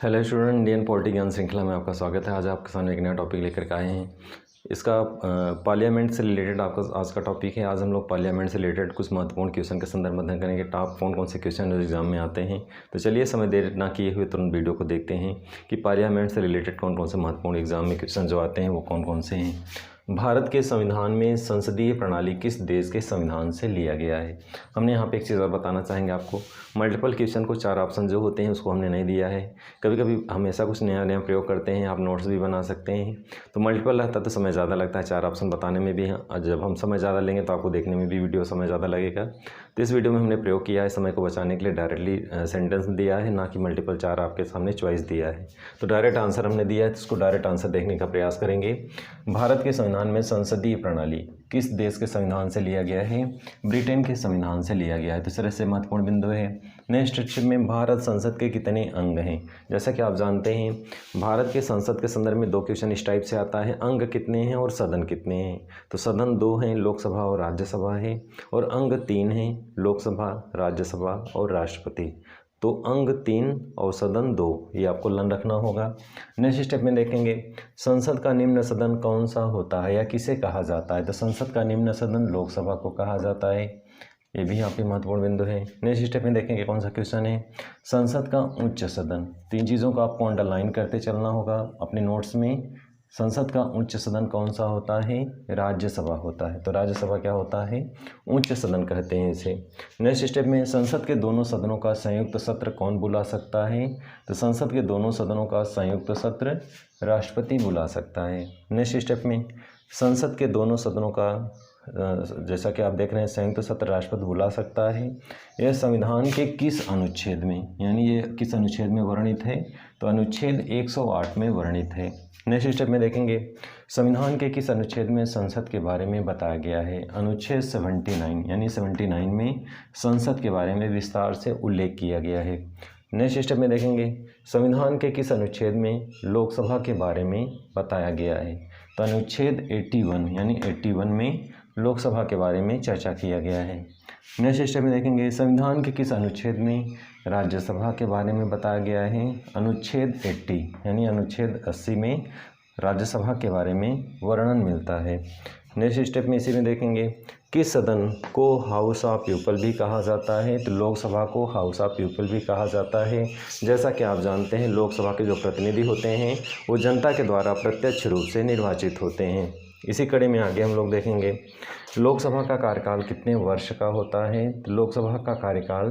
Hello student, Indian polity ज्ञान श्रृंखला में आपका स्वागत है। आज आपके सामने एक नया टॉपिक लेकर के आए हैं। इसका पार्लियामेंट से रिलेटेड आपका आज का टॉपिक है। आज हम लोग पार्लियामेंट से रिलेटेड कुछ महत्वपूर्ण क्वेश्चन के संदर्भ में अध्ययन करेंगे। टॉप कौन कौन से क्वेश्चन एग्जाम में आते हैं। तो चलिए समय देर ना किए हुए तुरंत वीडियो को देखते हैं कि पार्लियामेंट से रिलेटेड कौन कौन से महत्वपूर्ण एग्जाम में क्वेश्चन जो आते हैं वो कौन कौन से हैं। भारत के संविधान में संसदीय प्रणाली किस देश के संविधान से लिया गया है। हमने यहाँ पे एक चीज़ और बताना चाहेंगे आपको। मल्टीपल क्वेश्चन को 4 ऑप्शन जो होते हैं उसको हमने नहीं दिया है। कभी कभी हम ऐसा कुछ नया नया प्रयोग करते हैं, आप नोट्स भी बना सकते हैं। तो मल्टीपल रहता है तो समय ज़्यादा लगता है, 4 ऑप्शन बताने में भी। जब हम समय ज़्यादा लेंगे तो आपको देखने में भी वीडियो समय ज़्यादा लगेगा। तो इस वीडियो में हमने प्रयोग किया है समय को बचाने के लिए, डायरेक्टली सेंटेंस दिया है, ना कि मल्टीपल 4 आपके सामने चॉइस दिया है। तो डायरेक्ट आंसर हमने दिया है, तो उसको डायरेक्ट आंसर देखने का प्रयास करेंगे। भारत के संविधान में संसदीय प्रणाली किस देश के संविधान से लिया गया है। ब्रिटेन के संविधान से लिया गया है। तो इस तरह से महत्वपूर्ण बिंदु है। नेक्स्ट क्वेश्चन में भारत संसद के कितने अंग हैं। जैसा कि आप जानते हैं भारत के संसद के संदर्भ में 2 क्वेश्चन इस टाइप से आता है, अंग कितने हैं और सदन कितने हैं। तो सदन 2 हैं, लोकसभा और राज्यसभा है, और अंग 3 हैं, लोकसभा, राज्यसभा और राष्ट्रपति। तो अंग 3 और सदन 2, ये आपको लन रखना होगा। नेक्स्ट स्टेप में देखेंगे संसद का निम्न सदन कौन सा होता है या किसे कहा जाता है। तो संसद का निम्न सदन लोकसभा को कहा जाता है। ये भी यहाँ पे महत्वपूर्ण बिंदु है। नेक्स्ट स्टेप में देखेंगे कौन सा क्वेश्चन है, संसद का उच्च सदन। 3 चीज़ों को आपको अंडरलाइन करते चलना होगा अपने नोट्स में। संसद का उच्च सदन कौन सा होता है, राज्यसभा होता है। तो राज्यसभा क्या होता है, उच्च सदन कहते हैं इसे। नेक्स्ट स्टेप में संसद के दोनों सदनों का संयुक्त सत्र कौन बुला सकता है। तो संसद के दोनों सदनों का संयुक्त सत्र राष्ट्रपति बुला सकता है। नेक्स्ट स्टेप में संसद के दोनों सदनों का जैसा कि आप देख रहे हैं संयुक्त सत्र राष्ट्रपति बुला सकता है। यह संविधान के किस अनुच्छेद में, यानी ये किस अनुच्छेद में वर्णित है। तो अनुच्छेद 108 में वर्णित है। नेक्स्ट स्टेप में देखेंगे संविधान के किस अनुच्छेद में संसद के बारे में बताया गया है। अनुच्छेद 79, यानी 79 में संसद के बारे में विस्तार से उल्लेख किया गया है। नेक्स्ट स्टेप में देखेंगे संविधान के किस अनुच्छेद में लोकसभा के बारे में बताया गया है। तो अनुच्छेद 81, यानी 81 में लोकसभा के बारे में चर्चा किया गया है। नेक्स्ट स्टेप में देखेंगे संविधान के किस अनुच्छेद में राज्यसभा के बारे में बताया गया है। अनुच्छेद 80, यानी अनुच्छेद 80 में राज्यसभा के बारे में वर्णन मिलता है। नेक्स्ट स्टेप में इसी में देखेंगे किस सदन को हाउस ऑफ पीपल भी कहा जाता है। तो लोकसभा को हाउस ऑफ पीपल भी कहा जाता है। जैसा कि आप जानते हैं लोकसभा के जो प्रतिनिधि होते हैं वो जनता के द्वारा प्रत्यक्ष रूप से निर्वाचित होते हैं। इसी कड़ी में आगे हम लोग देखेंगे लोकसभा का कार्यकाल कितने वर्ष का होता है। तो लोकसभा का कार्यकाल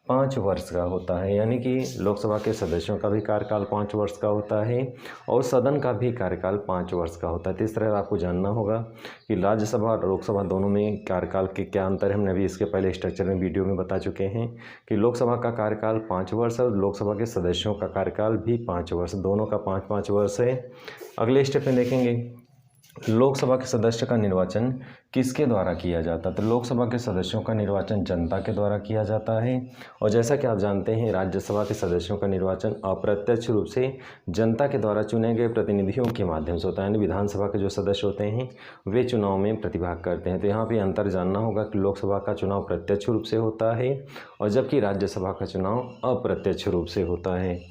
5 वर्ष का होता है, यानी कि लोकसभा के सदस्यों का भी कार्यकाल 5 वर्ष का होता है और सदन का भी कार्यकाल 5 वर्ष का होता है। तो इस तरह आपको जानना होगा कि राज्यसभा और लोकसभा दोनों में कार्यकाल के क्या अंतर है। हमने अभी इसके पहले स्ट्रक्चर में वीडियो में बता चुके हैं कि लोकसभा का कार्यकाल 5 वर्ष और लोकसभा के सदस्यों का कार्यकाल भी 5 वर्ष, दोनों का 5-5 वर्ष है। अगले स्टेप में देखेंगे लोकसभा के सदस्य का निर्वाचन किसके द्वारा किया जाता है। तो लोकसभा के सदस्यों का निर्वाचन जनता के द्वारा किया जाता है। और जैसा कि आप जानते हैं राज्यसभा के सदस्यों का निर्वाचन अप्रत्यक्ष रूप से जनता के द्वारा चुने गए प्रतिनिधियों के माध्यम से होता है, यानी विधानसभा के जो सदस्य होते हैं वे चुनाव में प्रतिभाग करते हैं। तो यहाँ पे अंतर जानना होगा कि लोकसभा का चुनाव प्रत्यक्ष रूप से होता है और जबकि राज्यसभा का चुनाव अप्रत्यक्ष रूप से होता है।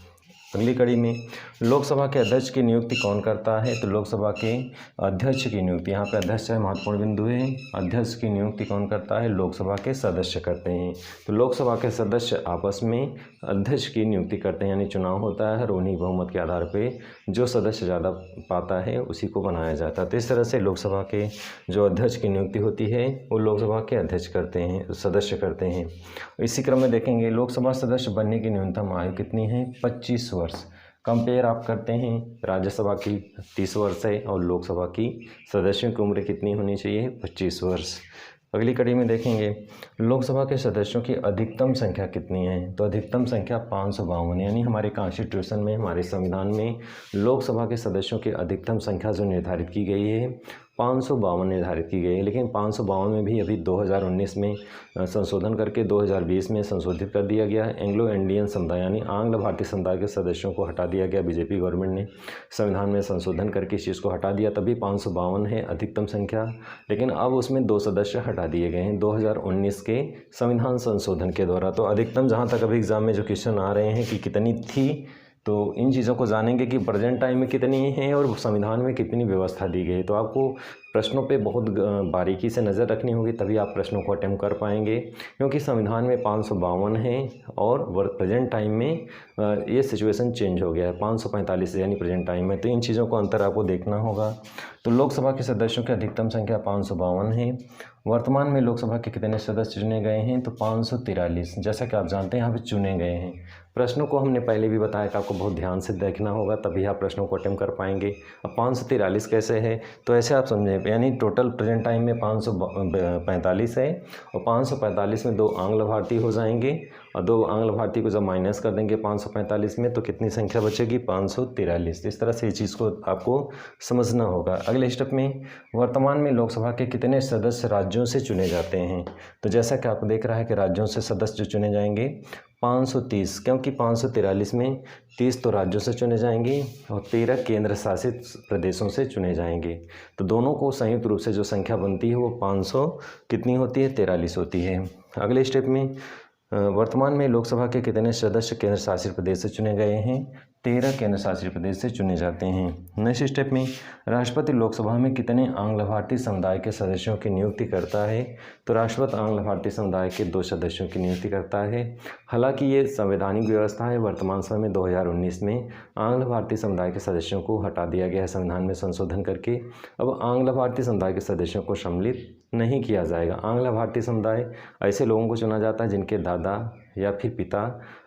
अगली कड़ी में लोकसभा के अध्यक्ष की नियुक्ति कौन करता है। तो लोकसभा के अध्यक्ष की नियुक्ति, यहाँ पे अध्यक्ष है महत्वपूर्ण बिंदु है। अध्यक्ष की नियुक्ति कौन करता है, लोकसभा के सदस्य करते हैं। तो लोकसभा के सदस्य आपस में अध्यक्ष की नियुक्ति करते हैं, यानी चुनाव होता है और उन्हीं बहुमत के आधार पर जो सदस्य ज़्यादा पाता है उसी को बनाया जाता है। तो इस तरह से लोकसभा के जो अध्यक्ष की नियुक्ति होती है वो लोकसभा के अध्यक्ष करते हैं, सदस्य करते हैं। इसी क्रम में देखेंगे लोकसभा सदस्य बनने की न्यूनतम आयु कितनी है, 25 वर्ष। कंपेयर आप करते हैं राज्यसभा की 30 वर्ष है और लोकसभा की सदस्यों की उम्र कितनी होनी चाहिए, 25 वर्ष। अगली कड़ी में देखेंगे लोकसभा के सदस्यों की अधिकतम संख्या कितनी है। तो अधिकतम संख्या 552, यानी हमारे कॉन्स्टिट्यूशन में, हमारे संविधान में लोकसभा के सदस्यों की अधिकतम संख्या जो निर्धारित की गई है 552 निर्धारित की गई है। लेकिन 552 में भी अभी 2019 में संशोधन करके 2020 में संशोधित कर दिया गया है। एंग्लो इंडियन समुदाय यानी आंग्ल भारतीय समुदाय के सदस्यों को हटा दिया गया। बीजेपी गवर्नमेंट ने संविधान में संशोधन करके इस चीज़ को हटा दिया, तभी 552 है अधिकतम संख्या। लेकिन अब उसमें 2 सदस्य हटा दिए गए हैं 2019 के संविधान संशोधन के द्वारा। तो अधिकतम जहाँ तक अभी एग्जाम में जो क्वेश्चन आ रहे हैं कि कितनी थी तो इन चीज़ों को जानेंगे कि प्रेजेंट टाइम में कितनी हैं और संविधान में कितनी व्यवस्था दी गई है। तो आपको प्रश्नों पे बहुत बारीकी से नज़र रखनी होगी, तभी आप प्रश्नों को अटेम्प्ट कर पाएंगे, क्योंकि संविधान में 552 हैं और प्रेजेंट टाइम में ये सिचुएशन चेंज हो गया है 545 यानी प्रेजेंट टाइम में। तो इन चीज़ों को अंतर आपको देखना होगा। तो लोकसभा के सदस्यों की अधिकतम संख्या 552 है। वर्तमान में लोकसभा के कितने सदस्य चुने गए हैं? तो 543। जैसा कि आप जानते हैं यहाँ पे चुने गए हैं। प्रश्नों को हमने पहले भी बताया कि आपको बहुत ध्यान से देखना होगा, तभी आप प्रश्नों को अटेम्प्ट कर पाएंगे। अब 543 कैसे है, तो ऐसे आप समझें, यानी टोटल प्रेजेंट टाइम में 545 है और 545 में 2 आंग्ल भारतीय हो जाएंगे और 2 आंग्ल भारतीय को जब माइनस कर देंगे 545 में तो कितनी संख्या बचेगी? 543। इस तरह से इस चीज़ को आपको समझना होगा। अगले स्टेप में, वर्तमान में लोकसभा के कितने सदस्य राज्यों से चुने जाते हैं? तो जैसा कि आपको देख रहा है कि राज्यों से सदस्य चुने जाएंगे 530, क्योंकि 543 में 30 तो राज्यों से चुने जाएंगे और 13 केंद्र शासित प्रदेशों से चुने जाएंगे। तो दोनों को संयुक्त रूप से जो संख्या बनती है वो 500 कितनी होती है? 43 होती है। अगले स्टेप में, वर्तमान में लोकसभा के कितने सदस्य केंद्र शासित प्रदेश से चुने गए हैं? 13 केंद्र शासित प्रदेश से चुने जाते हैं। नेक्स्ट स्टेप में, राष्ट्रपति लोकसभा में कितने आंग्ल भारतीय समुदाय के सदस्यों की नियुक्ति करता है? तो राष्ट्रपति आंग्ल भारतीय समुदाय के 2 सदस्यों की नियुक्ति करता है। हालांकि ये संवैधानिक व्यवस्था है। वर्तमान समय में 2019 में आंग्ल भारतीय समुदाय के सदस्यों को हटा दिया गया है संविधान में संशोधन करके। अब आंग्ल भारतीय समुदाय के सदस्यों को सम्मिलित नहीं किया जाएगा। आंग्ल भारतीय समुदाय ऐसे लोगों को चुना जाता है जिनके दादा या फिर पिता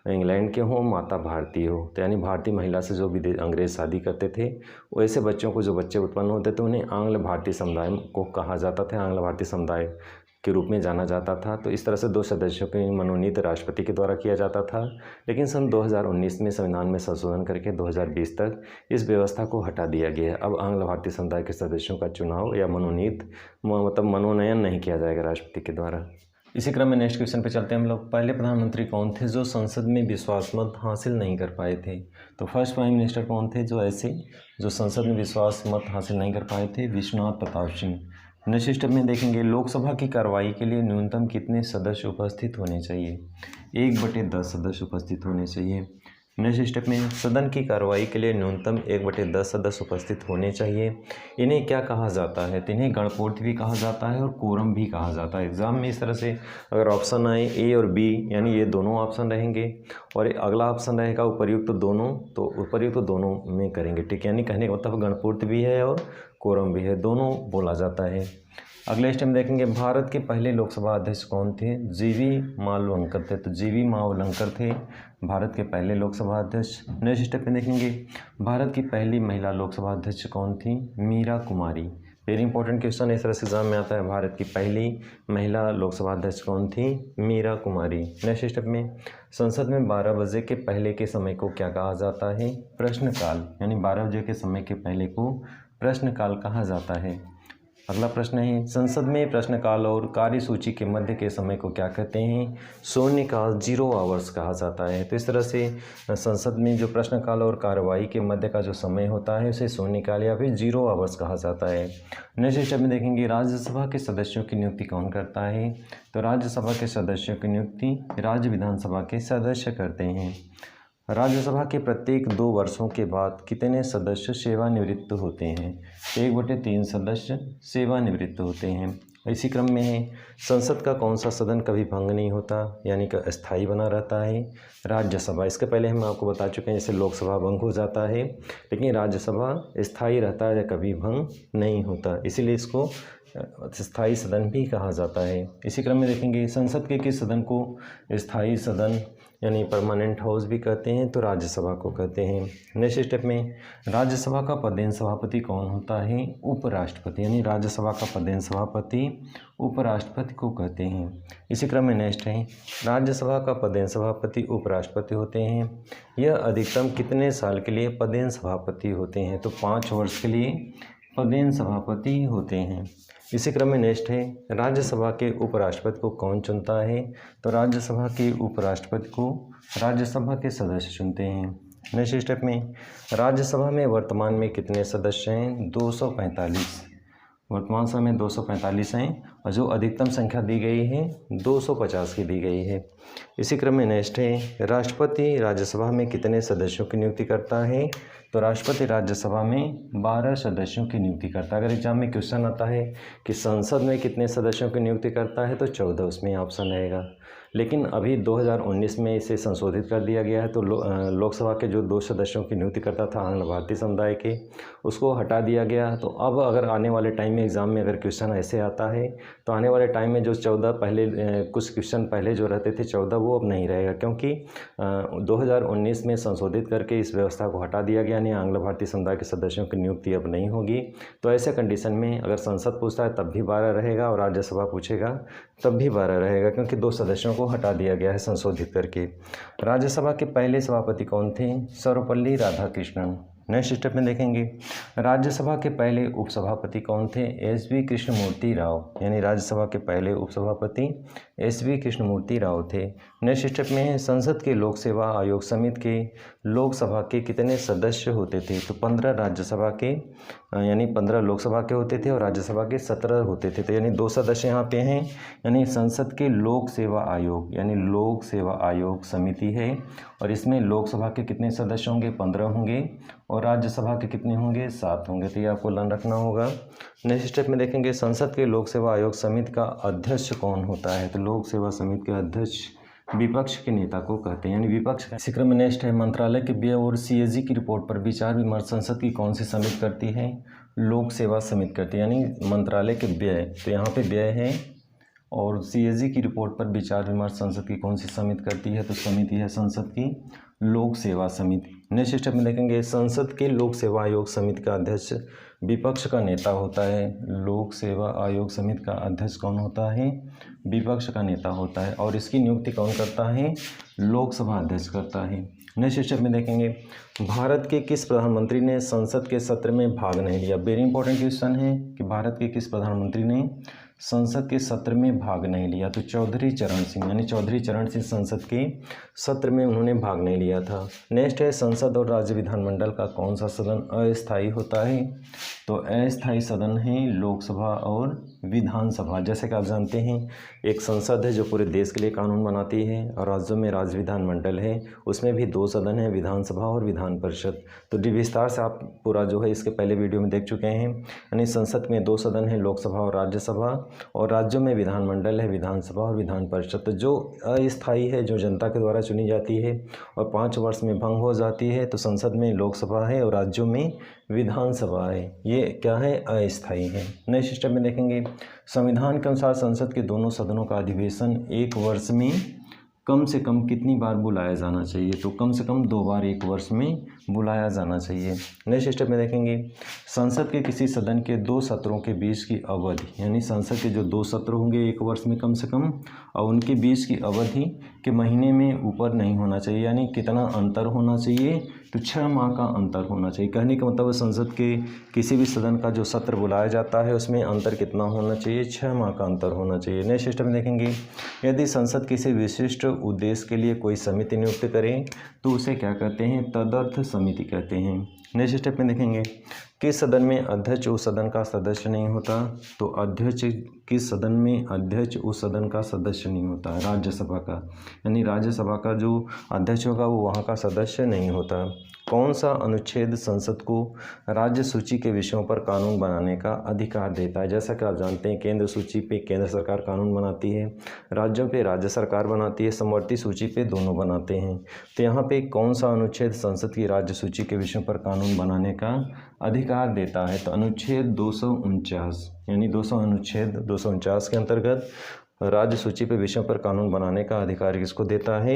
इंग्लैंड के हों, माता भारतीय हो। तो यानी भारतीय महिला से जो भी अंग्रेज शादी करते थे, वैसे बच्चों को जो बच्चे उत्पन्न होते थे उन्हें आंग्ल भारतीय समुदाय को कहा जाता था, आंग्ल भारतीय समुदाय के रूप में जाना जाता था। तो इस तरह से 2 सदस्यों की मनोनीत राष्ट्रपति के द्वारा किया जाता था। लेकिन सन 2019 में संविधान में संशोधन करके 2020 तक इस व्यवस्था को हटा दिया गया है। अब आंग्ल भारतीय समुदाय के सदस्यों का चुनाव या मनोनीत मनोनयन नहीं किया जाएगा राष्ट्रपति के द्वारा। इसी क्रम में नेक्स्ट क्वेश्चन पे चलते हैं हम लोग। पहले प्रधानमंत्री कौन थे जो संसद में विश्वास मत हासिल नहीं कर पाए थे? तो फर्स्ट प्राइम मिनिस्टर कौन थे जो संसद में विश्वास मत हासिल नहीं कर पाए थे? विश्वनाथ प्रताप सिंह। नेक्स्ट स्टेप में देखेंगे, लोकसभा की कार्रवाई के लिए न्यूनतम कितने सदस्य उपस्थित होने चाहिए? 1/10 सदस्य उपस्थित होने चाहिए। नेक्स्ट स्टेप में, सदन की कार्रवाई के लिए न्यूनतम 1/10 सदस्य उपस्थित होने चाहिए। इन्हें क्या कहा जाता है? तो इन्हें गणपूर्ति भी कहा जाता है और कोरम भी कहा जाता है। एग्जाम में इस तरह से अगर ऑप्शन आए ए और बी, यानी ये दोनों ऑप्शन रहेंगे और अगला ऑप्शन रहेगा उपर्युक्त दोनों, तो उपर्युक्त दोनों में करेंगे, ठीक है। यानी कहने का मतलब गणपूर्ति भी है और कोरम भी है, दोनों बोला जाता है। अगले स्टेप में देखेंगे, भारत के पहले लोकसभा अध्यक्ष कौन थे? जीवी मालवंकर थे। तो जीवी मालवंकर थे भारत के पहले लोकसभा अध्यक्ष। नेक्स्ट स्टेप में देखेंगे, भारत की पहली महिला लोकसभा अध्यक्ष कौन थी? मीरा कुमारी। वेरी इंपॉर्टेंट क्वेश्चन इस तरह से एग्जाम में आता है। भारत की पहली महिला लोकसभा अध्यक्ष कौन थी? मीरा कुमारी। नेक्स्ट स्टेप में, संसद में 12 बजे के पहले के समय को क्या कहा जाता है? प्रश्नकाल। यानी 12 बजे के समय के पहले को प्रश्नकाल कहा जाता है। अगला प्रश्न है, संसद में प्रश्नकाल और कार्यसूची के मध्य के समय को क्या कहते हैं? शून्यकाल, 0 आवर्स कहा जाता है। तो इस तरह से संसद में जो प्रश्नकाल और कार्रवाई के मध्य का जो समय होता है उसे शून्यकाल या फिर 0 आवर्स कहा जाता है। नेक्स्ट स्टेप में देखेंगे, राज्यसभा के सदस्यों की नियुक्ति कौन करता है? तो राज्यसभा के सदस्यों की नियुक्ति राज्य विधानसभा के सदस्य करते हैं। राज्यसभा के प्रत्येक 2 वर्षों के बाद कितने सदस्य सेवानिवृत्त होते हैं? 1/3 सदस्य सेवानिवृत्त होते हैं। इसी क्रम में है, संसद का कौन सा सदन कभी भंग नहीं होता, यानी कि अस्थायी बना रहता है? राज्यसभा। इसके पहले हम आपको बता चुके हैं, जैसे लोकसभा भंग हो जाता है, लेकिन राज्यसभा स्थायी रहता है या कभी भंग नहीं होता, इसीलिए इसको स्थायी सदन भी कहा जाता है। इसी क्रम में देखेंगे, संसद के किस सदन को स्थायी सदन यानी परमानेंट हाउस भी कहते हैं? तो राज्यसभा को कहते हैं। नेक्स्ट स्टेप में, राज्यसभा का पदेन सभापति कौन होता है? उपराष्ट्रपति। यानी राज्यसभा का पदेन सभापति उपराष्ट्रपति को कहते हैं। इसी क्रम में नेक्स्ट है, राज्यसभा का पदेन सभापति उपराष्ट्रपति होते हैं। यह अधिकतम कितने साल के लिए पदेन सभापति होते हैं? तो 5 वर्ष के लिए पदेन सभापति होते हैं। इसी क्रम में नेक्स्ट है, राज्यसभा के उपराष्ट्रपति को कौन चुनता है? तो राज्यसभा के उपराष्ट्रपति को राज्यसभा के सदस्य चुनते हैं। नेक्स्ट स्टेप में, राज्यसभा में वर्तमान में कितने सदस्य हैं? 245। वर्तमान समय 245 हैं और जो अधिकतम संख्या दी गई है 250 की दी गई है। इसी क्रम में नेक्स्ट है, राष्ट्रपति राज्यसभा में कितने सदस्यों की नियुक्ति करता है? तो राष्ट्रपति राज्यसभा में 12 सदस्यों की नियुक्ति करता है। अगर एग्जाम में क्वेश्चन आता है कि संसद में कितने सदस्यों की नियुक्ति करता है तो 14 उसमें ऑप्शन रहेगा। लेकिन अभी 2019 में इसे संशोधित कर दिया गया है, तो लोकसभा के जो 2 सदस्यों की नियुक्ति करता था आंग्ल भारतीय समुदाय के, उसको हटा दिया गया। तो अब अगर आने वाले टाइम में एग्ज़ाम में अगर क्वेश्चन ऐसे आता है तो आने वाले टाइम में जो 14 पहले कुछ क्वेश्चन पहले जो रहते थे 14 वो अब नहीं रहेगा, क्योंकि 2019 में संशोधित करके इस व्यवस्था को हटा दिया गया, यानी आंग्ल भारतीय समुदाय के सदस्यों की नियुक्ति अब नहीं होगी। तो ऐसे कंडीशन में अगर संसद पूछता है तब भी 12 रहेगा और राज्यसभा पूछेगा तब भी 12 रहेगा, क्योंकि 2 सदस्यों को हटा दिया गया है संशोधित करके। राज्यसभा के पहले सभापति कौन थे? सर्वपल्ली राधाकृष्णन। नेक्स्ट स्टेप में देखेंगे, राज्यसभा के पहले उपसभापति कौन थे? एस.वी. कृष्णमूर्ति राव, यानी राज्यसभा के पहले उपसभापति एस.वी. कृष्णमूर्ति राव थे। नेक्स्ट स्टेप में है, संसद के लोक सेवा आयोग समिति के लोकसभा के कितने सदस्य होते थे? तो 15 राज्यसभा के यानी 15 लोकसभा के होते थे और राज्यसभा के 17 होते थे। तो यानी 2 सदस्य यहाँ पे हैं, यानी संसद के लोक सेवा आयोग यानी लोक सेवा आयोग समिति है और इसमें लोकसभा के कितने सदस्य होंगे? 15 होंगे और राज्यसभा के कितने होंगे? 7 होंगे। तो ये आपको लर्न रखना होगा। नेक्स्ट स्टेप में देखेंगे, संसद के लोक सेवा आयोग समिति का अध्यक्ष कौन होता है? तो लोक सेवा समिति के अध्यक्ष विपक्ष के नेता को कहते हैं, यानी विपक्ष का। इसी क्रम में नेक्स्ट है, मंत्रालय के व्यय और सीएजी की रिपोर्ट पर विचार विमर्श संसद की कौन सी समिति करती है? लोक सेवा समिति करती है, यानी मंत्रालय के व्यय, तो यहाँ पे व्यय है और सीएजी की रिपोर्ट पर विचार विमर्श संसद की कौन सी समिति करती है? तो समिति है संसद की लोक सेवा समिति। नेक्स्ट स्टेप में देखेंगे, संसद के लोक सेवा आयोग समिति का अध्यक्ष विपक्ष का नेता होता है। लोक सेवा आयोग समिति का अध्यक्ष कौन होता है? विपक्ष का नेता होता है और इसकी नियुक्ति कौन करता है? लोकसभा अध्यक्ष करता है। नेक्स्ट स्टेप में देखेंगे, भारत के किस प्रधानमंत्री ने संसद के सत्र में भाग नहीं लिया? वेरी इंपॉर्टेंट क्वेश्चन है कि भारत के किस प्रधानमंत्री ने संसद के सत्र में भाग नहीं लिया? तो चौधरी चरण सिंह, यानी चौधरी चरण सिंह संसद के सत्र में उन्होंने भाग नहीं लिया था। नेक्स्ट है, संसद और राज्य विधानमंडल का कौन सा सदन अस्थायी होता है? तो अस्थायी सदन है लोकसभा और विधानसभा। जैसे कि आप जानते हैं, एक संसद है जो पूरे देश के लिए कानून बनाती है और राज्यों में राज्य विधानमंडल है, उसमें भी 2 सदन है, विधानसभा और विधान परिषद। तो विस्तार से आप पूरा जो है इसके पहले वीडियो में देख चुके हैं। यानी संसद में 2 सदन है, लोकसभा और राज्यसभा, और राज्यों में विधानमंडल है, विधानसभा और विधान परिषद। तो जो अस्थायी है, जो जनता के द्वारा चुनी जाती है और 5 वर्ष में भंग हो जाती है, तो संसद में लोकसभा है और राज्यों में विधानसभा है। ये क्या है? अस्थायी है। नेक्स्ट स्टेप में देखेंगे, संविधान के अनुसार संसद के दोनों सदनों का अधिवेशन 1 वर्ष में कम से कम कितनी बार बुलाया जाना चाहिए? तो कम से कम 2 बार 1 वर्ष में बुलाया जाना चाहिए। नेक्स्ट स्टेप में देखेंगे, संसद के किसी सदन के 2 सत्रों के बीच की अवधि, यानी संसद के जो 2 सत्र होंगे 1 वर्ष में कम से कम, और उनके बीच की अवधि के महीने में ऊपर नहीं होना चाहिए। यानी कितना अंतर होना चाहिए? तो 6 माह का अंतर होना चाहिए। कहने का मतलब संसद के किसी भी सदन का जो सत्र बुलाया जाता है उसमें अंतर कितना होना चाहिए? 6 माह का अंतर होना चाहिए। नेक्स्ट स्टेप में देखेंगे, यदि संसद किसी विशिष्ट उद्देश्य के लिए कोई समिति नियुक्त करें तो उसे क्या कहते हैं? तदर्थ समिति कहते हैं। नेक्स्ट स्टेप में देखेंगे, किस सदन में अध्यक्ष उस सदन का सदस्य नहीं होता? तो अध्यक्ष किस सदन में अध्यक्ष उस सदन का सदस्य नहीं होता? राज्यसभा का, यानी राज्यसभा का जो अध्यक्ष होगा वो वहाँ का सदस्य नहीं होता। कौन सा अनुच्छेद संसद को राज्य सूची के विषयों पर कानून बनाने का अधिकार देता है? जैसा कि आप जानते हैं, केंद्र सूची पे केंद्र सरकार कानून बनाती है, राज्यों पे राज्य सरकार बनाती है, समवर्ती सूची पे दोनों बनाते हैं। तो यहाँ पे कौन सा अनुच्छेद संसद की राज्य सूची के विषयों पर कानून बनाने का अधिकार देता है? तो अनुच्छेद 249, यानी अनुच्छेद 249 के अंतर्गत राज्य सूची पे विषयों पर कानून बनाने का अधिकार किसको देता है?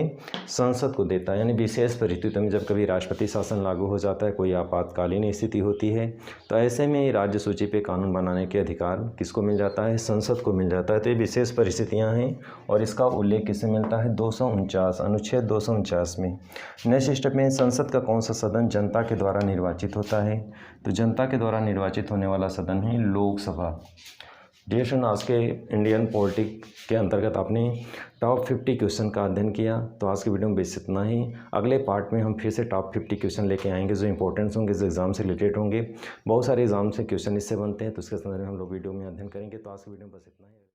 संसद को देता है। यानी विशेष परिस्थितियों में जब कभी राष्ट्रपति शासन लागू हो जाता है, कोई आपातकालीन स्थिति होती है, तो ऐसे में राज्य सूची पे कानून बनाने के अधिकार किसको मिल जाता है? संसद को मिल जाता है। तो ये विशेष परिस्थितियाँ हैं और इसका उल्लेख किससे मिलता है? 249, अनुच्छेद 249 में। नेक्स्ट स्टेप में, संसद का कौन सा सदन जनता के द्वारा निर्वाचित होता है? तो जनता के द्वारा निर्वाचित होने वाला सदन है लोकसभा। डियर स्टूडेंट, आज के इंडियन पॉलिटिक के अंतर्गत आपने टॉप 50 क्वेश्चन का अध्ययन किया। तो आज की वीडियो में बस इतना ही। अगले पार्ट में हम फिर से टॉप 50 क्वेश्चन लेके आएंगे जो इंपॉर्टेंस होंगे, जो एग्जाम से रिलेटेड होंगे। बहुत सारे एग्जाम से क्वेश्चन इससे बनते हैं, तो उसके संदर्भ में हम लोग वीडियो में अध्ययन करेंगे। तो आज की वीडियो में बस इतना ही।